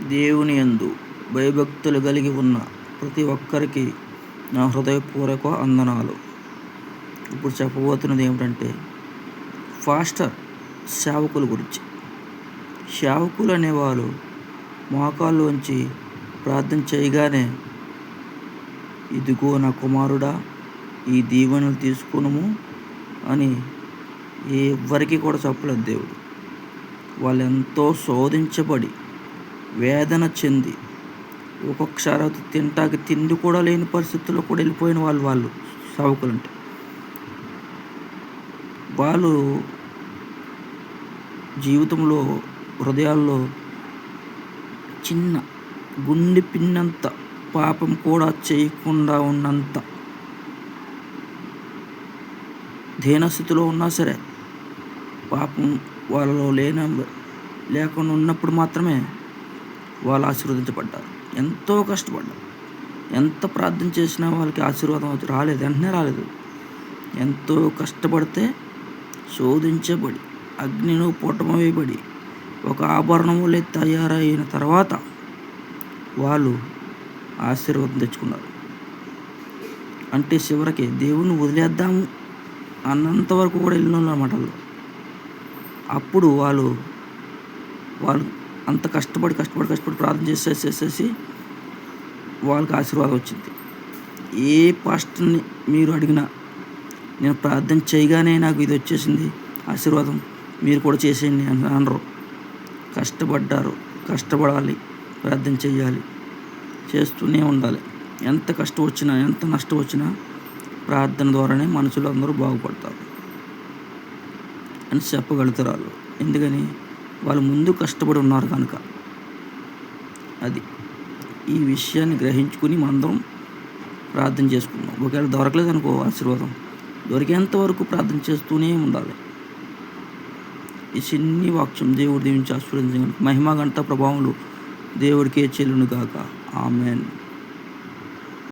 దేవుని యందు భయభక్తులు కలిగి ఉన్న ప్రతి ఒక్కరికి నా హృదయపూర్వక వందనాలు. ఇప్పుడు చెప్పబోతున్నది ఏమిటంటే పాస్టర్ సేవకుల గురించి. సేవకులు అనేవారు మోకాళ్ళు వంచి ప్రార్థన చేయగానే, ఇదిగో నా కుమారుడా, ఈ దీవెనలు తీసుకునుము అని ఎవ్వరికి కూడా చెప్పలేదు దేవుడు. వాళ్ళు ఎంతో శోధించబడి వేదన చెంది ఒక్కొక్కసారి తింటాకి తిండి కూడా లేని పరిస్థితుల్లో కూడా వెళ్ళిపోయిన వాళ్ళు సేవకులు అంటే. వాళ్ళు జీవితంలో హృదయాల్లో చిన్న గుండె పిన్నంత పాపం కూడా చేయకుండా ఉన్నంత దీనస్థితిలో ఉన్నా సరే, పాపం వాళ్ళలో లేకుండా ఉన్నప్పుడు మాత్రమే వాళ్ళు ఆశీర్వదించబడ్డారు. ఎంతో కష్టపడ్డారు. ఎంత ప్రార్థన చేసినా వాళ్ళకి ఆశీర్వాదం రాలేదు, వెంటనే రాలేదు. ఎంతో కష్టపడితే శోధించబడి అగ్నిలో పొటమవేయబడి ఒక ఆభరణం వలె తయారైన తర్వాత వాళ్ళు ఆశీర్వాదం తెచ్చుకున్నారు. అంటే చివరికి దేవుని వదిలేద్దాము అన్నంత వరకు కూడా వెళ్ళిన అన్నమాట. అప్పుడు వాళ్ళు అంత కష్టపడి ప్రార్థన చేసేసి వాళ్ళకి ఆశీర్వాదం వచ్చింది. ఏ పాస్టర్ని మీరు అడిగినా, నేను ప్రార్థన చేయగానే నాకు ఇది వచ్చేసింది ఆశీర్వాదం, మీరు కూడా చేసేయండి అని అనరు. కష్టపడ్డారు, కష్టపడాలి, ప్రార్థన చేయాలి, చేస్తూనే ఉండాలి. ఎంత కష్టం వచ్చినా, ఎంత నష్టం వచ్చినా ప్రార్థన ద్వారానే మనుషులు అందరూ బాగుపడతారు అని చెప్పగలుగుతారు వాళ్ళు. ఎందుకని? వాళ్ళు ముందు కష్టపడి ఉన్నారు కనుక. అది ఈ విషయాన్ని గ్రహించుకుని మనందరం ప్రార్థన చేసుకుందాం. ఒకవేళ దొరకలేదు అనుకో ఆశీర్వాదం, దొరికేంత వరకు ప్రార్థన చేస్తూనే ఉండాలి. ఈ చిన్ని వాక్యం దేవుడు దీవించి ఆశీర్వదించగలరు. మహిమ గంట ప్రభావములు దేవుడికే చెల్లును గాక. ఆమెన్.